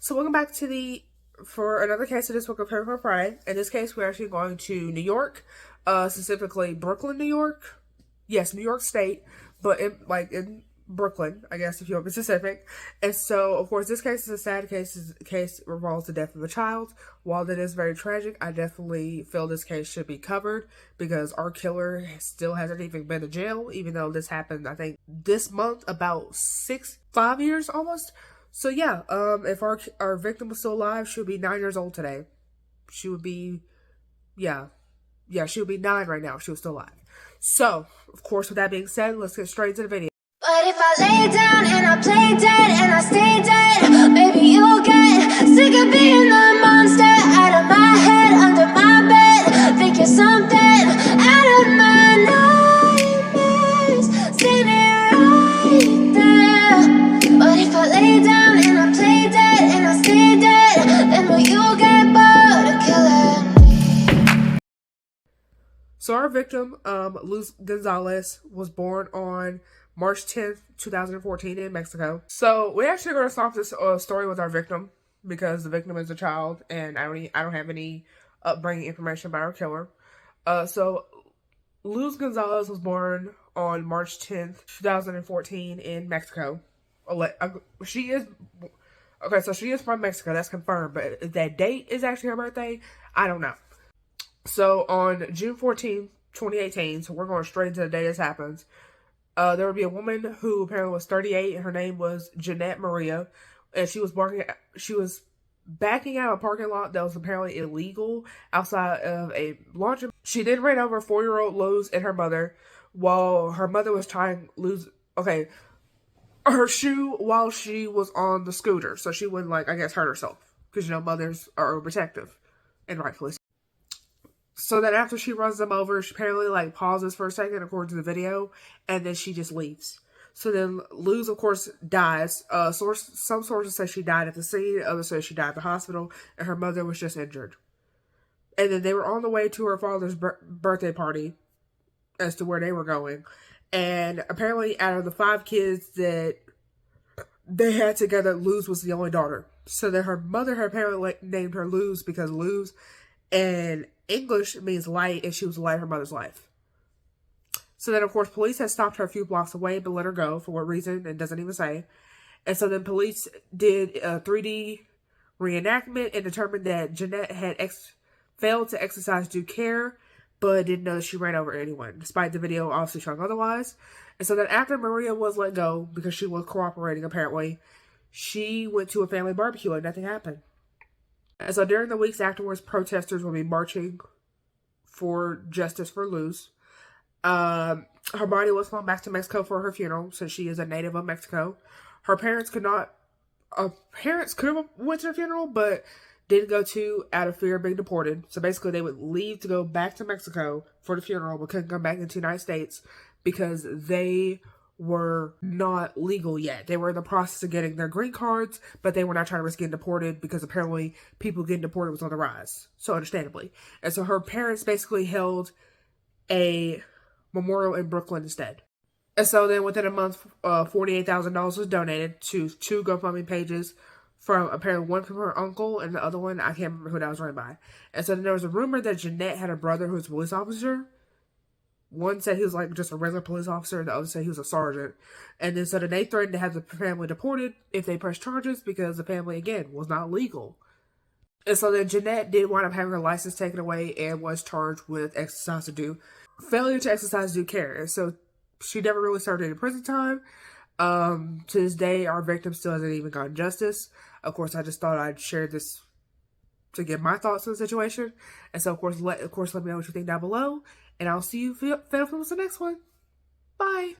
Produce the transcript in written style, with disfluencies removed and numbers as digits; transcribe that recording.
So welcome back to for another case of this book of Paper Friday. In this case, we're actually going to New York, specifically Brooklyn, New York. Yes, New York State, but in Brooklyn, I guess if you want to be specific. And so, of course, this case is a sad case. This case revolves the death of a child. While that is very tragic, I definitely feel this case should be covered because our killer still hasn't even been to jail, even though this happened, I think, this month, about 5 years almost. So yeah, if our victim was still alive, she would be 9 years old today. She would be, yeah, she would be 9 right now if she was still alive. So, of course, with that being said, let's get straight into the video. But if I lay down and I play dead and I stay dead, baby, you'll get sick of being the monster out of my head, under my bed. Think you're something out of my nightmares, standing right there. But if I lay down and I play dead and I stay dead, then will you get bored of killing me? So our victim, Luz Gonzalez, was born on March 10th, 2014 in Mexico. So we actually going to start this story with our victim because the victim is a child and I don't have any upbringing information about our killer. So Luz Gonzalez was born on March 10th, 2014 in Mexico. She is from Mexico, that's confirmed, but if that date is actually her birthday, I don't know. So on June 14th, 2018, so we're going straight into the day this happens, there would be a woman who apparently was 38, and her name was Jeanette Maria, and she was backing out of a parking lot that was apparently illegal outside of a laundry. She then ran over 4-year-old Luz and her mother while her mother was trying her shoe while she was on the scooter, so she wouldn't hurt herself, because mothers are protective, and rightfully so. So then after she runs them over, she apparently pauses for a second according to the video, and then she just leaves. So then Luz, of course, dies. Some sources say she died at the scene, others say she died at the hospital, and her mother was just injured. And then they were on the way to her father's birthday party as to where they were going. And apparently out of the 5 kids that they had together, Luz was the only daughter. So then her mother had apparently named her Luz because Luz in English means light, and she was the light of her mother's life. So then, of course, police had stopped her a few blocks away but let her go. For what reason, it doesn't even say. And so then police did a 3D reenactment and determined that Jeanette had failed to exercise due care, but didn't know that she ran over anyone, despite the video obviously showing otherwise. And so then after Maria was let go, because she was cooperating apparently, she went to a family barbecue and nothing happened. And so during the weeks afterwards, protesters will be marching for justice for Luz. Her body was flown back to Mexico for her funeral, since she is a native of Mexico. Her parents could have went to the funeral, but didn't go out of fear of being deported. So basically, they would leave to go back to Mexico for the funeral, but couldn't come back into the United States because they were not legal yet. They were in the process of getting their green cards, but they were not trying to risk getting deported because apparently people getting deported was on the rise. So understandably. And so her parents basically held a memorial in Brooklyn instead. And so then within a month, $48,000 was donated to 2 GoFundMe pages from apparently one from her uncle and the other one, I can't remember who that was run by. And so then there was a rumor that Jeanette had a brother who was a police officer. One said he was just a regular police officer, and the other said he was a sergeant. And then so then they threatened to have the family deported if they pressed charges because the family, again, was not legal. And so then Jeanette did wind up having her license taken away and was charged with failure to exercise due care. And so she never really served any prison time. To this day, our victim still hasn't even gotten justice. Of course, I just thought I'd share this to give my thoughts on the situation. And so, of course, let me know what you think down below. And I'll see you in the next one. Bye.